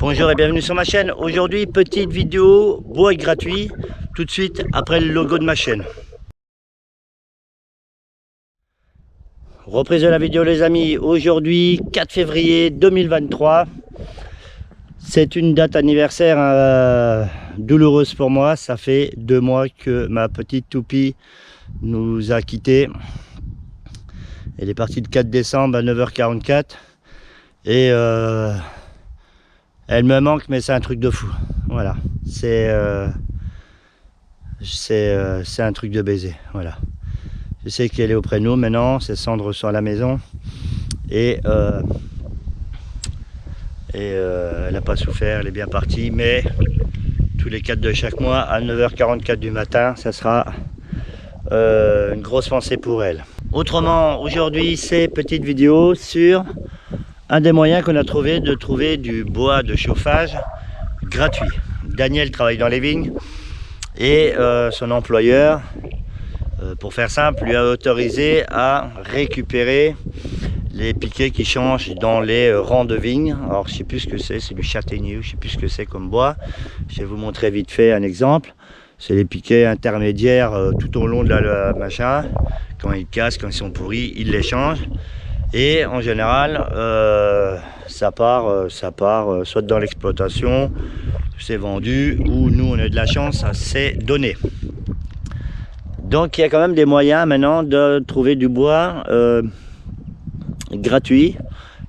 Bonjour et bienvenue sur ma chaîne. Aujourd'hui, petite vidéo bois gratuit, tout de suite après le logo de ma chaîne. Reprise de la vidéo les amis, aujourd'hui 4 février 2023. C'est une date anniversaire douloureuse pour moi. Ça fait 2 mois que ma petite toupie nous a quittés. Elle est partie le 4 décembre à 9h44 et elle me manque, mais c'est un truc de fou. Voilà, c'est un truc de baiser. Voilà, je sais qu'elle est auprès de nous maintenant, ses cendres sont à la maison et elle n'a pas souffert, elle est bien partie, mais tous les 4 de chaque mois à 9h44 du matin, ça sera une grosse pensée pour elle. Autrement, aujourd'hui, c'est petite vidéo sur un des moyens qu'on a trouvé de trouver du bois de chauffage gratuit. Daniel travaille dans les vignes et son employeur, pour faire simple, lui a autorisé à récupérer les piquets qui changent dans les rangs de vignes. Alors je sais plus ce que c'est du châtaignier, je sais plus ce que c'est comme bois. Je vais vous montrer vite fait un exemple. C'est les piquets intermédiaires tout au long de la machin. Quand ils cassent, quand ils sont pourris, ils les changent. Et en général, ça part soit dans l'exploitation, c'est vendu, ou nous on a de la chance, ça s'est donné. Donc il y a quand même des moyens maintenant de trouver du bois gratuit,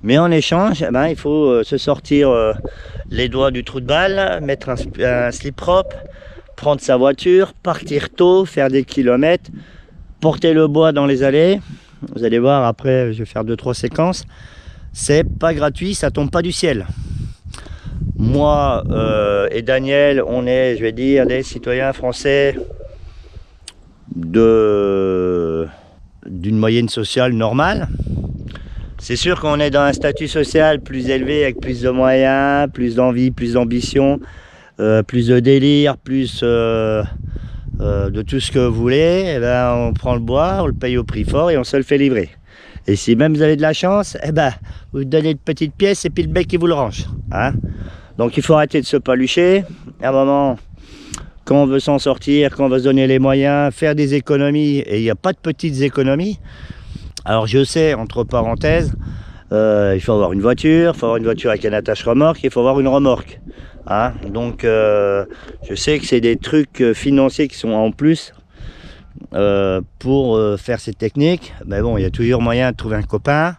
mais en échange, eh ben, il faut se sortir les doigts du trou de balle, mettre un slip propre, prendre sa voiture, partir tôt, faire des kilomètres, porter le bois dans les allées. Vous allez voir, après je vais faire 2-3 séquences. C'est pas gratuit, ça tombe pas du ciel. Moi et Daniel, on est, je vais dire, des citoyens français d'une moyenne sociale normale. C'est sûr qu'on est dans un statut social plus élevé, avec plus de moyens, plus d'envie, plus d'ambition, plus de délire, plus de tout ce que vous voulez. Eh ben, on prend le bois, on le paye au prix fort et on se le fait livrer. Et si même vous avez de la chance, eh ben, vous donnez de petites pièces et puis le mec qui vous le range. Hein? Donc il faut arrêter de se palucher. À un moment, quand on veut s'en sortir, quand on veut se donner les moyens, faire des économies, et il n'y a pas de petites économies. Alors je sais, entre parenthèses, il faut avoir une voiture, avec un attache-remorque, il faut avoir une remorque. Hein? Donc je sais que c'est des trucs financiers qui sont en plus pour faire cette technique. Mais bon, il y a toujours moyen de trouver un copain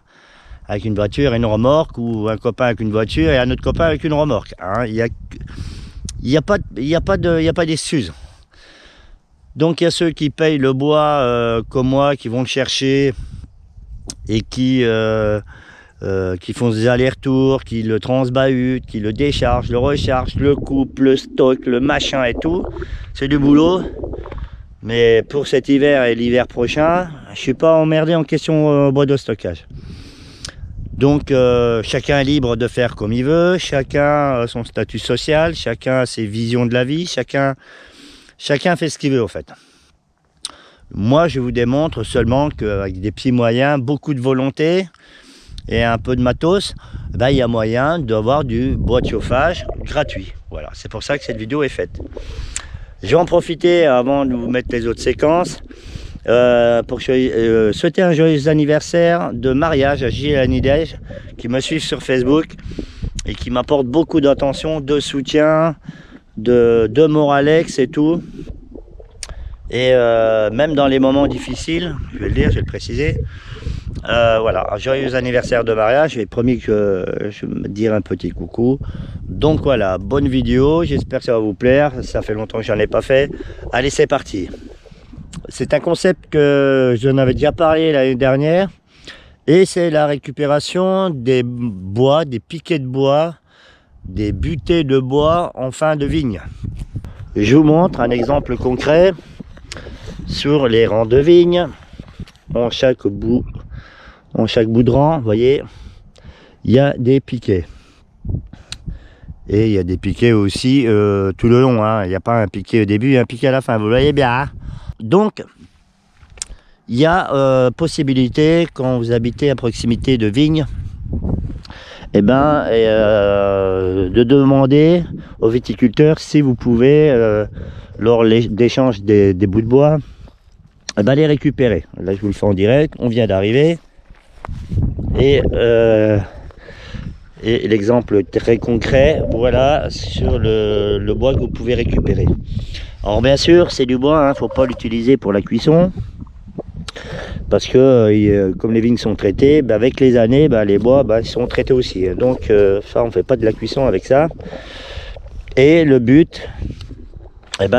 avec une voiture et une remorque, ou un copain avec une voiture et un autre copain avec une remorque. Hein? Il n'y a pas d'excuses. Donc il y a ceux qui payent le bois comme moi, qui vont le chercher et qui font des allers-retours, qui le transbahutent, qui le déchargent, le rechargent, le coupent, le stock, le machin et tout. C'est du boulot. Mais pour cet hiver et l'hiver prochain, je ne suis pas emmerdé en question bois de stockage. Donc chacun est libre de faire comme il veut, chacun a son statut social, chacun a ses visions de la vie, chacun fait ce qu'il veut en fait. Moi je vous démontre seulement qu'avec des petits moyens, beaucoup de volonté et un peu de matos, ben, il y a moyen d'avoir du bois de chauffage gratuit. Voilà, c'est pour ça que cette vidéo est faite. Je vais en profiter avant de vous mettre les autres séquences pour souhaiter un joyeux anniversaire de mariage à Gilles et Anidej qui me suivent sur Facebook et qui m'apportent beaucoup d'attention, de soutien, de moralex et tout. Et même dans les moments difficiles, je vais le dire, je vais le préciser. Voilà, un joyeux anniversaire de mariage. J'ai promis que je vais me dire un petit coucou. Donc voilà, bonne vidéo, j'espère que ça va vous plaire. Ça fait longtemps que j'en ai pas fait. Allez, c'est parti. C'est un concept que je n'avais déjà parlé l'année dernière, et c'est la récupération des bois, des piquets de bois, des butées de bois en fin de vigne. Je vous montre un exemple concret sur les rangs de vigne. En chaque bout de rang, vous voyez, il y a des piquets. Et il y a des piquets aussi tout le long. Hein. Il n'y a pas un piquet au début et un piquet à la fin. Vous voyez bien. Hein. Donc, il y a possibilité, quand vous habitez à proximité de vignes, de demander aux viticulteurs si vous pouvez, lors d'échange des bouts de bois, les récupérer. Là, je vous le fais en direct. On vient d'arriver. Et l'exemple très concret, voilà, sur le bois que vous pouvez récupérer. Alors bien sûr, c'est du bois, hein, faut pas l'utiliser pour la cuisson. Parce que comme les vignes sont traitées, avec les années, les bois ils sont traités aussi. Donc ça, on ne fait pas de la cuisson avec ça. Et le but,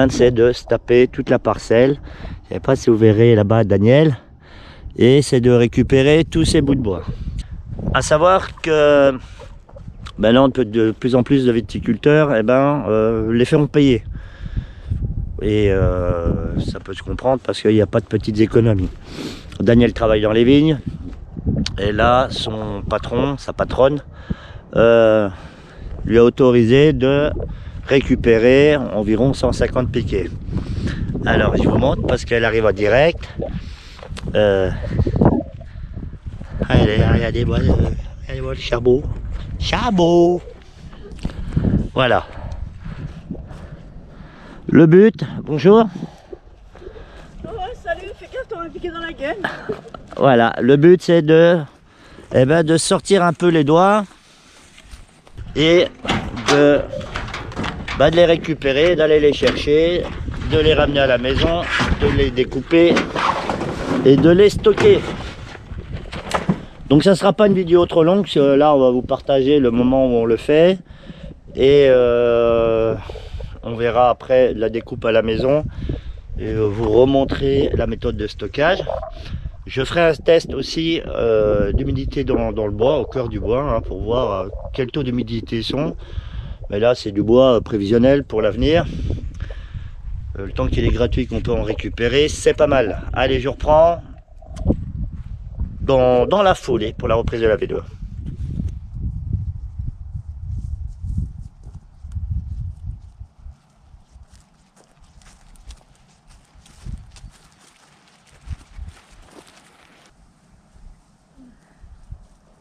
c'est de se taper toute la parcelle. Je ne sais pas si vous verrez là-bas Daniel. Et c'est de récupérer tous ces bouts de bois. À savoir que là, de plus en plus de viticulteurs les feront payer. Et ça peut se comprendre parce qu'il n'y a pas de petites économies. Daniel travaille dans les vignes. Et là, son patron, sa patronne, lui a autorisé de récupérer environ 150 piquets. Alors, je vous montre parce qu'elle arrive en direct. Regardez, moi, le charbon. Charbon! Voilà. Le but, bonjour. Oh, salut, fais gaffe, t'auras un piqué dans la gueule. Voilà, le but c'est de sortir un peu les doigts et de les récupérer, d'aller les chercher, de les ramener à la maison, de les découper et de les stocker. Donc ça ne sera pas une vidéo trop longue, parce que là on va vous partager le moment où on le fait et on verra après la découpe à la maison et vous remontrer la méthode de stockage. Je ferai un test aussi d'humidité dans le bois, au cœur du bois, hein, pour voir quel taux d'humidité sont. Mais là c'est du bois prévisionnel pour l'avenir. Le temps qu'il est gratuit, qu'on peut en récupérer, c'est pas mal. Allez, je reprends dans la foulée pour la reprise de la vidéo.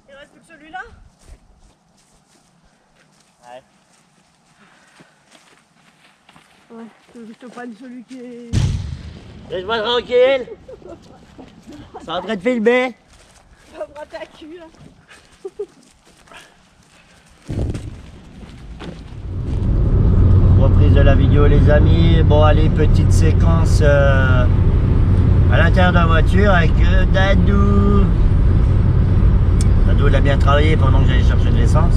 Il reste plus que celui-là? Ouais, je te prenne celui qui est... Laisse-moi tranquille. C'est en train de filmer. Tu vas me rater à cul, là. Reprise de la vidéo les amis. Bon allez, petite séquence à l'intérieur de la voiture avec Dadou. Dadou il a bien travaillé pendant que j'allais chercher de l'essence.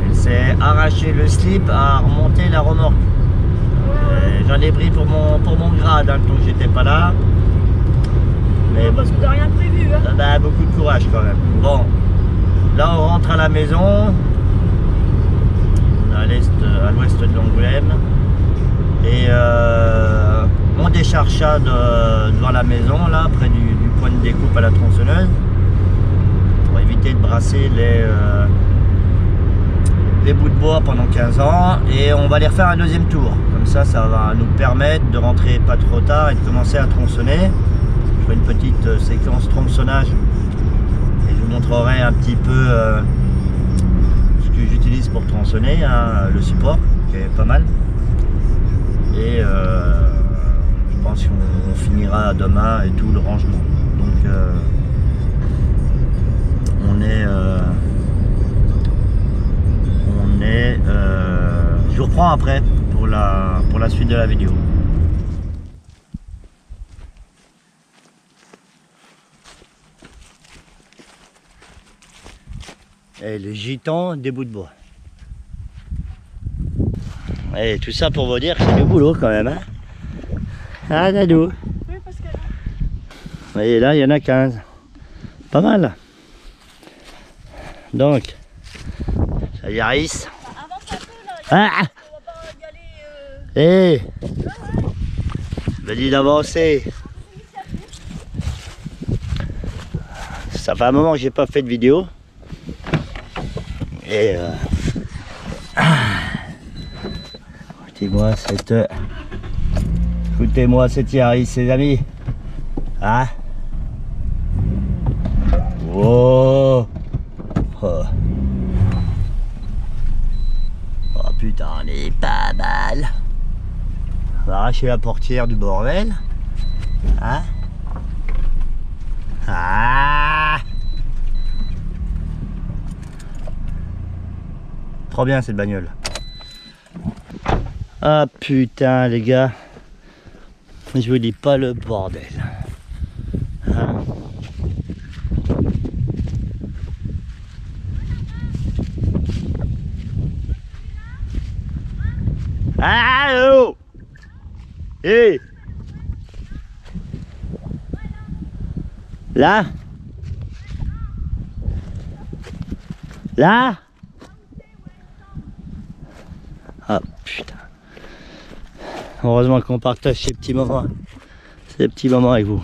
Elle s'est arraché le slip à remonter la remorque. J'en ai pris pour mon grade, hein, tant que j'étais pas là. Mais parce que t'as rien prévu, hein. Beaucoup de courage quand même. Bon, là on rentre à la maison. À l'ouest de l'Angoulême et on décharge ça devant la maison là près du point de découpe à la tronçonneuse pour éviter de brasser les bouts de bois pendant 15 ans et on va les refaire un deuxième tour, comme ça va nous permettre de rentrer pas trop tard et de commencer à tronçonner. Je ferai une petite séquence tronçonnage et je vous montrerai un petit peu que j'utilise pour tronçonner, hein, le support qui est pas mal et je pense qu'on finira demain et tout le rangement. Donc je vous reprends après pour la suite de la vidéo. Et le gitan des bouts de bois. Et tout ça pour vous dire que c'est du boulot quand même, hein. Ah Dadou. Oui, parce que... Et là il y en a 15. Pas mal. Donc, ça Yaris. Avance un peu là, Ah, on va pas y aller... je me dis d'avancer. Ça fait un moment que j'ai pas fait de vidéo. Et écoutez-moi cette Yaris, ses amis. Ah. Oh. putain, on est pas mal. On va arracher la portière du bordel. Hein? Ah! Trop bien cette bagnole. Ah putain les gars. Je vous dis pas le bordel. Hein? Allô? Hé! Là? Là? Ah putain. Heureusement qu'on partage ces petits moments avec vous.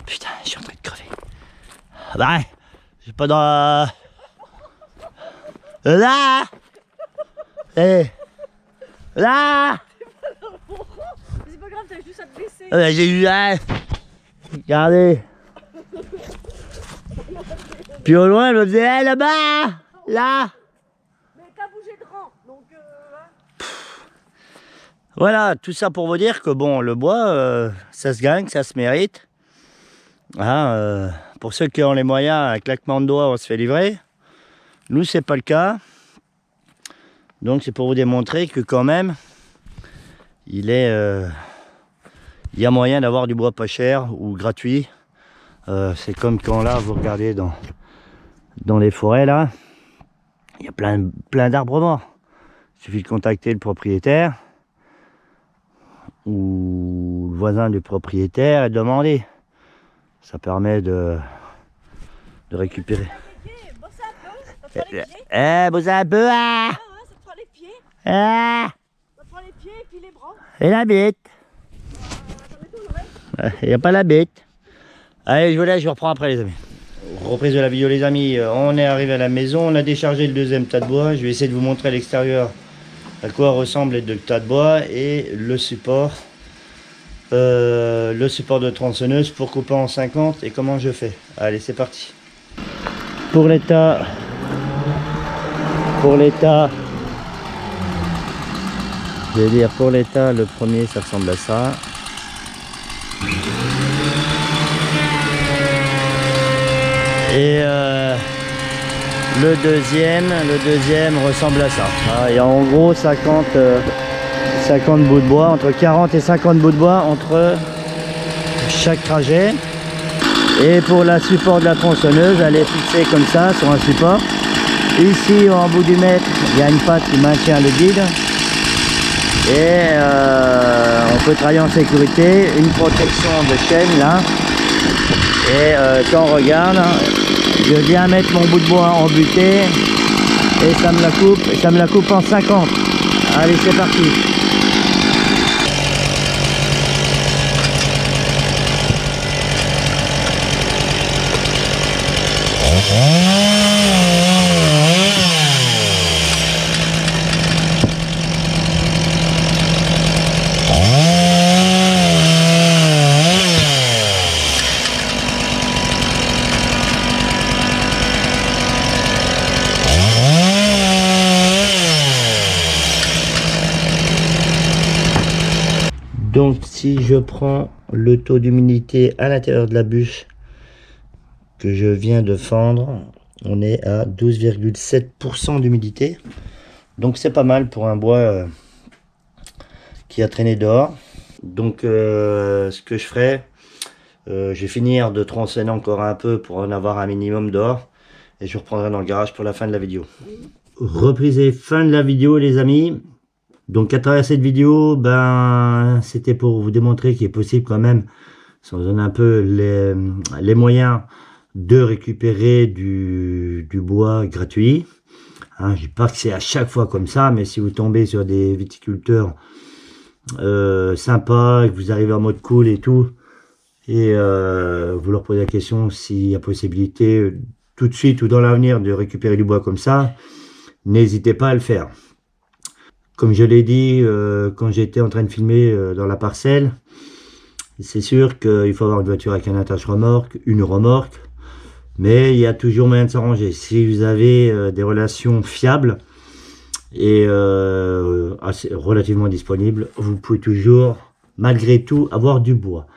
Putain, je suis en train de crever. Bah, j'ai pas dans... Là! Eh! Là! C'est pas grave, t'as juste à te baisser. J'ai eu là. Regardez. Puis au loin, elle me disait, hey, là-bas! Là! Mais t'as bougé de rang, donc hein. Voilà, tout ça pour vous dire que bon, le bois, ça se gagne, ça se mérite. Hein, pour ceux qui ont les moyens, un claquement de doigts, on se fait livrer. Nous, c'est pas le cas. Donc c'est pour vous démontrer que quand même, il y a moyen d'avoir du bois pas cher ou gratuit. C'est comme quand là, vous regardez dans les forêts là, il y a plein d'arbres morts. Il suffit de contacter le propriétaire ou le voisin du propriétaire et de demander. Ça permet de récupérer. Bosse un peu, ça te prend les pieds. Bosse un peu, ah! Ah ouais, ça te prend les pieds. Ah! Ça te prend les pieds et puis les bras. Et la bite? Ça m'étonnerait. Il n'y a pas la bite. Allez, je vous laisse, je reprends après les amis. Reprise de la vidéo les amis, on est arrivé à la maison, on a déchargé le deuxième tas de bois. Je vais essayer de vous montrer à l'extérieur à quoi ressemble les deux tas de bois et le support de tronçonneuse pour couper en 50 et comment je fais. Allez, c'est parti. Pour l'état, je vais dire pour l'état, le premier ça ressemble à ça. Et le deuxième ressemble à ça. Ah, il y a en gros 50 bouts de bois, entre 40 et 50 bouts de bois entre chaque trajet. Et pour la support de la tronçonneuse, elle est fixée comme ça sur un support. Ici, en bout du mètre, il y a une patte qui maintient le guide. Et on peut travailler en sécurité, une protection de chaîne là. Et quand on regarde, je viens mettre mon bout de bois en butée et ça me la coupe en 50. Allez, c'est parti. Donc si je prends le taux d'humidité à l'intérieur de la bûche que je viens de fendre, on est à 12,7% d'humidité. Donc c'est pas mal pour un bois qui a traîné dehors. Donc ce que je ferai, je vais finir de tronçonner encore un peu pour en avoir un minimum dehors. Et je reprendrai dans le garage pour la fin de la vidéo. Reprise et fin de la vidéo les amis. Donc à travers cette vidéo, ben c'était pour vous démontrer qu'il est possible quand même, si on donne un peu les moyens de récupérer du bois gratuit. Hein, je dis pas que c'est à chaque fois comme ça, mais si vous tombez sur des viticulteurs sympas, et que vous arrivez en mode cool et tout, et vous leur posez la question s'il y a possibilité tout de suite ou dans l'avenir de récupérer du bois comme ça, n'hésitez pas à le faire. Comme je l'ai dit quand j'étais en train de filmer dans la parcelle, c'est sûr qu'il faut avoir une voiture avec un attache-remorque, une remorque, mais il y a toujours moyen de s'arranger. Si vous avez des relations fiables et relativement disponible. Vous pouvez toujours, malgré tout, avoir du bois.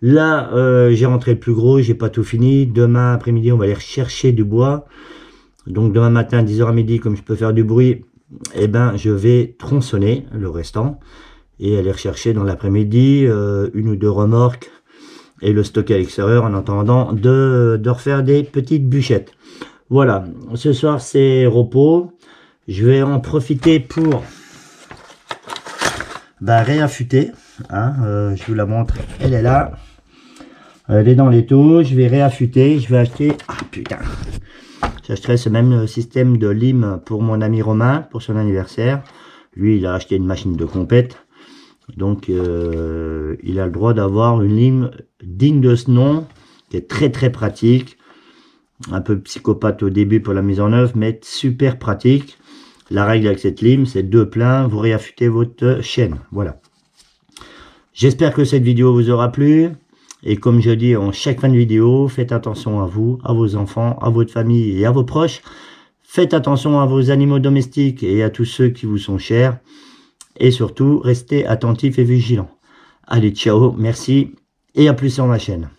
Là, j'ai rentré le plus gros, j'ai pas tout fini. Demain après-midi, on va aller chercher du bois. Donc demain matin, 10h à midi, comme je peux faire du bruit, eh ben, je vais tronçonner le restant et aller rechercher dans l'après-midi une ou deux remorques et le stocker à l'extérieur en attendant de refaire des petites bûchettes. Voilà, ce soir c'est repos. Je vais en profiter pour réaffûter. Hein, je vous la montre, elle est là. Elle est dans l'étau. Je vais réaffûter. Je vais acheter. Ah putain! J'achèterai ce même système de lime pour mon ami Romain pour son anniversaire. Lui, il a acheté une machine de compète. Donc, il a le droit d'avoir une lime digne de ce nom, qui est très très pratique. Un peu psychopathe au début pour la mise en œuvre, mais super pratique. La règle avec cette lime, c'est 2 pleins, vous réaffûtez votre chaîne. Voilà. J'espère que cette vidéo vous aura plu. Et comme je dis en chaque fin de vidéo, faites attention à vous, à vos enfants, à votre famille et à vos proches. Faites attention à vos animaux domestiques et à tous ceux qui vous sont chers. Et surtout, restez attentifs et vigilants. Allez, ciao, merci et à plus sur ma chaîne.